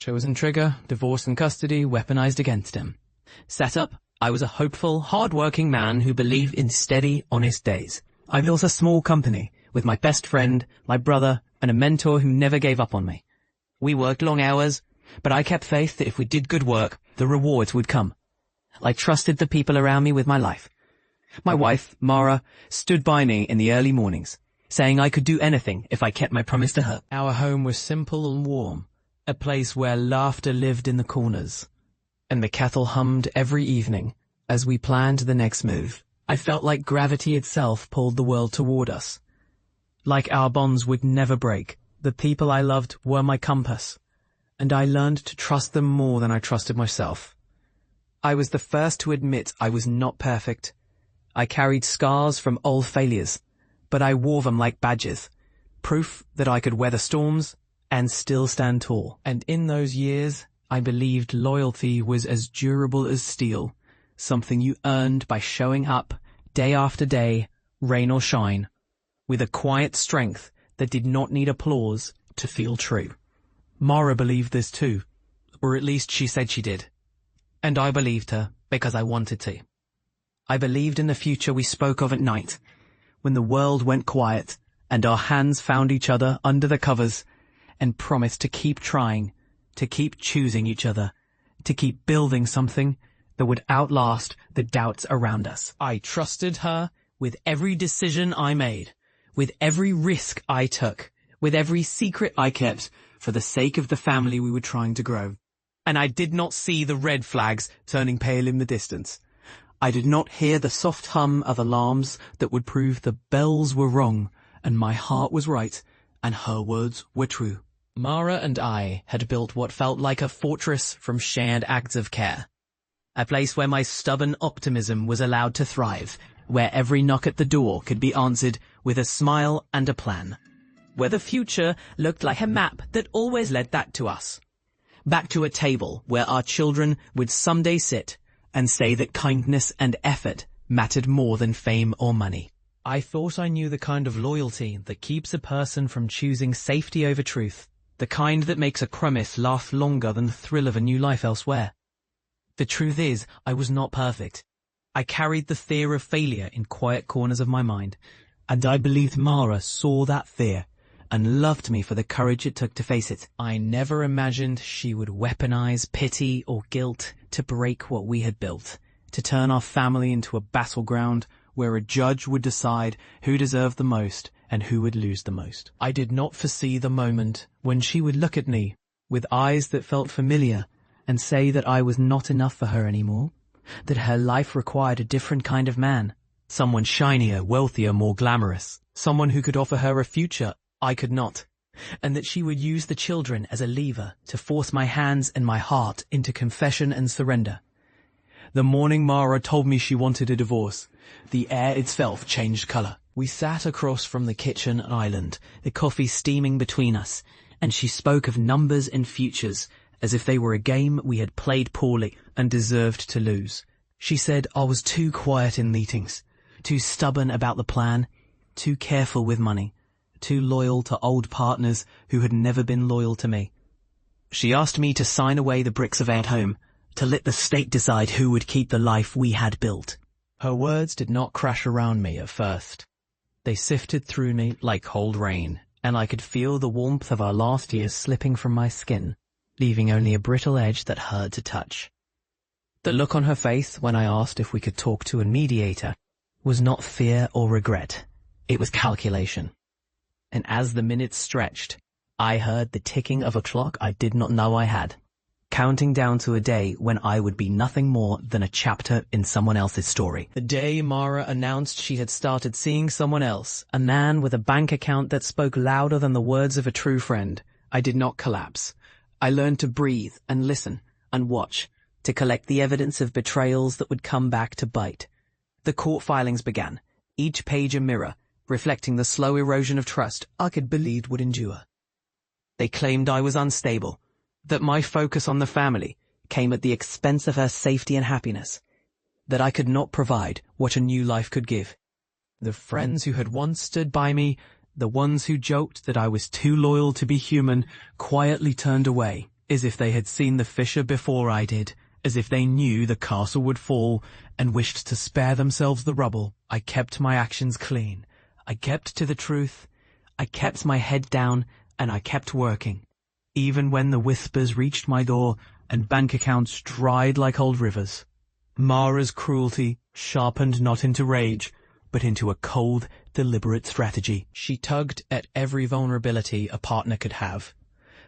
Chosen trigger, divorce in custody, weaponized against him. Setup, I was a hopeful, hard-working man who believed in steady, honest days. I built a small company with my best friend, my brother, and a mentor who never gave up on me. We worked long hours, but I kept faith that if we did good work, the rewards would come. I trusted the people around me with my life. My wife, Mara, stood by me in the early mornings, saying I could do anything if I kept my promise to her. Our home was simple and warm, a place where laughter lived in the corners, and the kettle hummed every evening as we planned the next move. I felt like gravity itself pulled the world toward us. Like our bonds would never break, the people I loved were my compass, and I learned to trust them more than I trusted myself. I was the first to admit I was not perfect. I carried scars from old failures, but I wore them like badges, proof that I could weather storms and still stand tall. And in those years, I believed loyalty was as durable as steel, something you earned by showing up day after day, rain or shine, with a quiet strength that did not need applause to feel true. Mara believed this too, or at least she said she did. And I believed her because I wanted to. I believed in the future we spoke of at night, when the world went quiet and our hands found each other under the covers, and promised to keep trying, to keep choosing each other, to keep building something that would outlast the doubts around us. I trusted her with every decision I made, with every risk I took, with every secret I kept, for the sake of the family we were trying to grow. And I did not see the red flags turning pale in the distance. I did not hear the soft hum of alarms that would prove the bells were wrong, and my heart was right, and her words were true. Mara and I had built what felt like a fortress from shared acts of care. A place where my stubborn optimism was allowed to thrive, where every knock at the door could be answered with a smile and a plan. Where the future looked like a map that always led back to us. Back to a table where our children would someday sit and say that kindness and effort mattered more than fame or money. I thought I knew the kind of loyalty that keeps a person from choosing safety over truth, the kind that makes a promise last longer than the thrill of a new life elsewhere. The truth is, I was not perfect. I carried the fear of failure in quiet corners of my mind, and I believed Mara saw that fear and loved me for the courage it took to face it. I never imagined she would weaponize pity or guilt to break what we had built, to turn our family into a battleground where a judge would decide who deserved the most and who would lose the most. I did not foresee the moment when she would look at me with eyes that felt familiar and say that I was not enough for her anymore, that her life required a different kind of man, someone shinier, wealthier, more glamorous, someone who could offer her a future I could not, and that she would use the children as a lever to force my hands and my heart into confession and surrender. The morning Mara told me she wanted a divorce, the air itself changed color. We sat across from the kitchen island, the coffee steaming between us, and she spoke of numbers and futures as if they were a game we had played poorly and deserved to lose. She said I was too quiet in meetings, too stubborn about the plan, too careful with money, too loyal to old partners who had never been loyal to me. She asked me to sign away the bricks of our home, to let the state decide who would keep the life we had built. Her words did not crash around me at first. They sifted through me like cold rain, and I could feel the warmth of our last years slipping from my skin, leaving only a brittle edge that hurt to touch. The look on her face when I asked if we could talk to a mediator was not fear or regret. It was calculation. And as the minutes stretched, I heard the ticking of a clock I did not know I had, counting down to a day when I would be nothing more than a chapter in someone else's story. The day Mara announced she had started seeing someone else, a man with a bank account that spoke louder than the words of a true friend, I did not collapse. I learned to breathe and listen and watch, to collect the evidence of betrayals that would come back to bite. The court filings began, each page a mirror, reflecting the slow erosion of trust I could believe would endure. They claimed I was unstable, that my focus on the family came at the expense of her safety and happiness, that I could not provide what a new life could give. The friends who had once stood by me, the ones who joked that I was too loyal to be human, quietly turned away, as if they had seen the fissure before I did, as if they knew the castle would fall and wished to spare themselves the rubble. I kept my actions clean. I kept to the truth. I kept my head down, and I kept working. Even when the whispers reached my door and bank accounts dried like old rivers. Mara's cruelty sharpened not into rage, but into a cold, deliberate strategy. She tugged at every vulnerability a partner could have.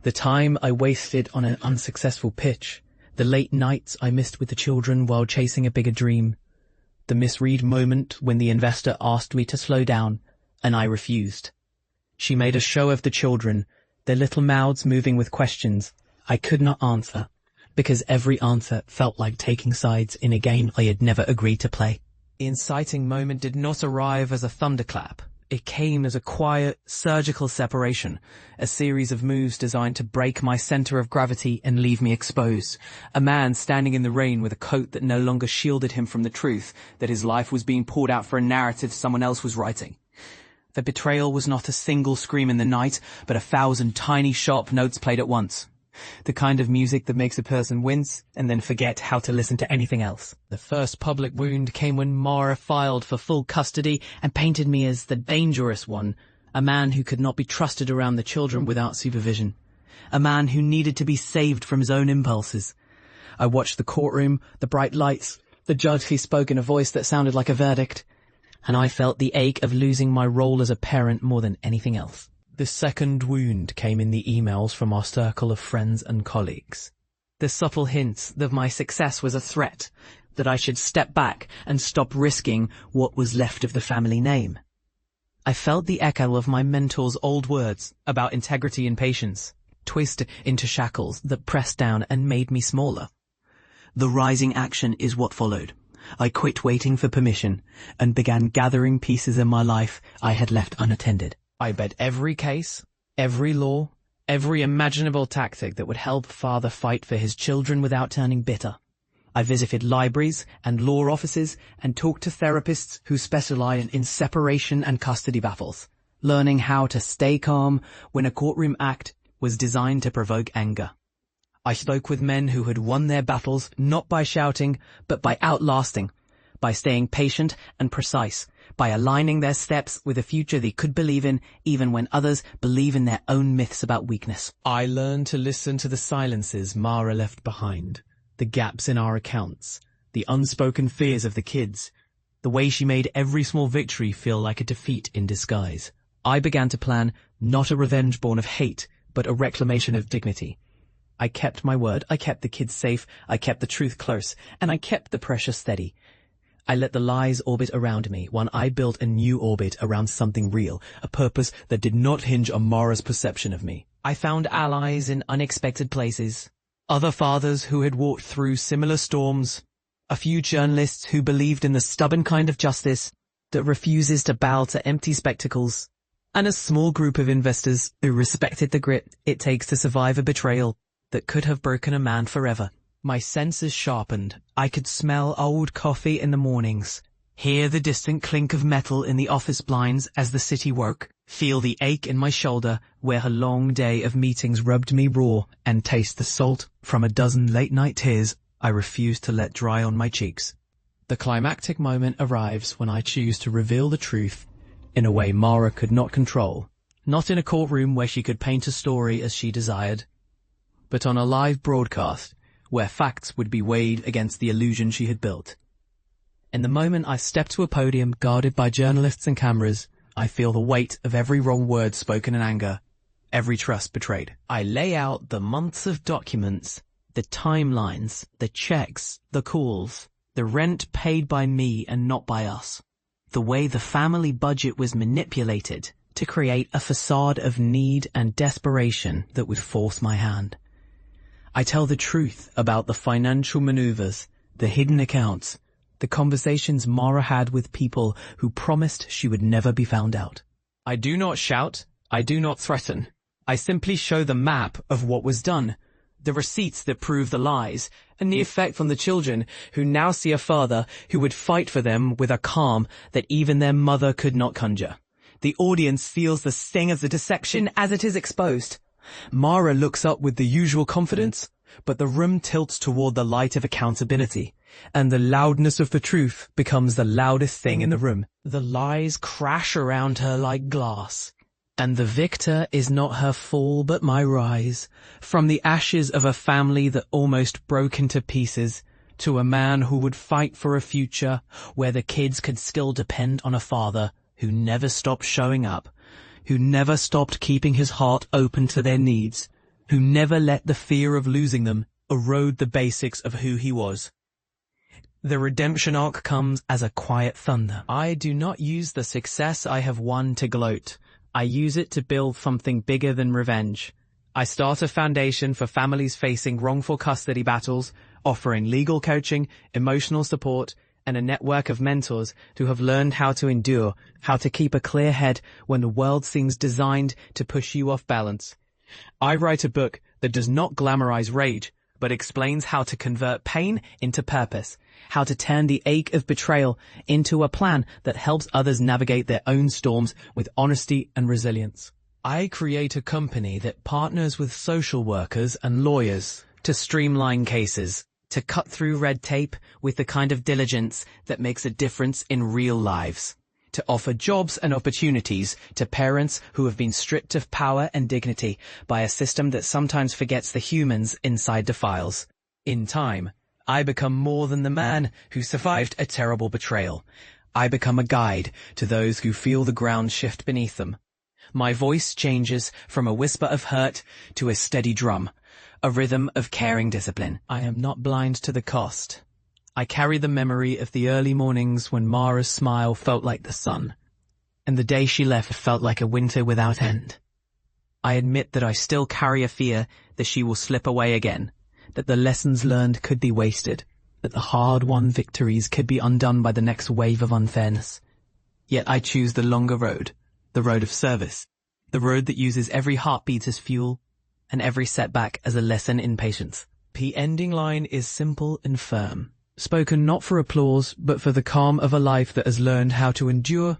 The time I wasted on an unsuccessful pitch, the late nights I missed with the children while chasing a bigger dream, the misread moment when the investor asked me to slow down, and I refused. She made a show of the children, their little mouths moving with questions I could not answer, because every answer felt like taking sides in a game I had never agreed to play. The inciting moment did not arrive as a thunderclap. It came as a quiet, surgical separation, a series of moves designed to break my center of gravity and leave me exposed. A man standing in the rain with a coat that no longer shielded him from the truth that his life was being poured out for a narrative someone else was writing. The betrayal was not a single scream in the night, but 1,000 tiny sharp notes played at once. The kind of music that makes a person wince and then forget how to listen to anything else. The first public wound came when Mara filed for full custody and painted me as the dangerous one, a man who could not be trusted around the children without supervision, a man who needed to be saved from his own impulses. I watched the courtroom, the bright lights, the judge who spoke in a voice that sounded like a verdict, and I felt the ache of losing my role as a parent more than anything else. The second wound came in the emails from our circle of friends and colleagues. The subtle hints that my success was a threat, that I should step back and stop risking what was left of the family name. I felt the echo of my mentor's old words about integrity and patience, twist into shackles that pressed down and made me smaller. The rising action is what followed. I quit waiting for permission and began gathering pieces in my life I had left unattended. I bet every case, every law, every imaginable tactic that would help father fight for his children without turning bitter. I visited libraries and law offices and talked to therapists who specialize in separation and custody battles, learning how to stay calm when a courtroom act was designed to provoke anger. I spoke with men who had won their battles not by shouting, but by outlasting, by staying patient and precise, by aligning their steps with a future they could believe in even when others believe in their own myths about weakness. I learned to listen to the silences Mara left behind, the gaps in our accounts, the unspoken fears of the kids, the way she made every small victory feel like a defeat in disguise. I began to plan not a revenge born of hate, but a reclamation of dignity. I kept my word, I kept the kids safe, I kept the truth close, and I kept the pressure steady. I let the lies orbit around me, while I built a new orbit around something real, a purpose that did not hinge on Mara's perception of me. I found allies in unexpected places, other fathers who had walked through similar storms, a few journalists who believed in the stubborn kind of justice that refuses to bow to empty spectacles, and a small group of investors who respected the grit it takes to survive a betrayal that could have broken a man forever. My senses sharpened. I could smell old coffee in the mornings, hear the distant clink of metal in the office blinds as the city woke, feel the ache in my shoulder where a long day of meetings rubbed me raw, and taste the salt from a dozen late-night tears I refused to let dry on my cheeks. The climactic moment arrives when I choose to reveal the truth in a way Mara could not control, not in a courtroom where she could paint a story as she desired, but on a live broadcast where facts would be weighed against the illusion she had built. In the moment I step to a podium guarded by journalists and cameras, I feel the weight of every wrong word spoken in anger, every trust betrayed. I lay out the months of documents, the timelines, the checks, the calls, the rent paid by me and not by us, the way the family budget was manipulated to create a facade of need and desperation that would force my hand. I tell the truth about the financial maneuvers, the hidden accounts, the conversations Mara had with people who promised she would never be found out. I do not shout, I do not threaten. I simply show the map of what was done, the receipts that prove the lies, and the effect on the children who now see a father who would fight for them with a calm that even their mother could not conjure. The audience feels the sting of the deception as it is exposed. Mara looks up with the usual confidence, but the room tilts toward the light of accountability, and the loudness of the truth becomes the loudest thing in the room. The lies crash around her like glass, and the victor is not her fall but my rise, from the ashes of a family that almost broke into pieces, to a man who would fight for a future where the kids could still depend on a father who never stopped showing up, who never stopped keeping his heart open to their needs, who never let the fear of losing them erode the basics of who he was. The redemption arc comes as a quiet thunder. I do not use the success I have won to gloat. I use it to build something bigger than revenge. I start a foundation for families facing wrongful custody battles, offering legal coaching, emotional support, and a network of mentors who have learned how to endure, how to keep a clear head when the world seems designed to push you off balance. I write a book that does not glamorize rage, but explains how to convert pain into purpose, how to turn the ache of betrayal into a plan that helps others navigate their own storms with honesty and resilience. I create a company that partners with social workers and lawyers to streamline cases, to cut through red tape with the kind of diligence that makes a difference in real lives, to offer jobs and opportunities to parents who have been stripped of power and dignity by a system that sometimes forgets the humans inside the files. In time, I become more than the man who survived a terrible betrayal. I become a guide to those who feel the ground shift beneath them. My voice changes from a whisper of hurt to a steady drum, a rhythm of caring discipline. I am not blind to the cost. I carry the memory of the early mornings when Mara's smile felt like the sun, and the day she left felt like a winter without end. I admit that I still carry a fear that she will slip away again, that the lessons learned could be wasted, that the hard-won victories could be undone by the next wave of unfairness. Yet I choose the longer road, the road of service, the road that uses every heartbeat as fuel, and every setback as a lesson in patience. The ending line is simple and firm, spoken not for applause, but for the calm of a life that has learned how to endure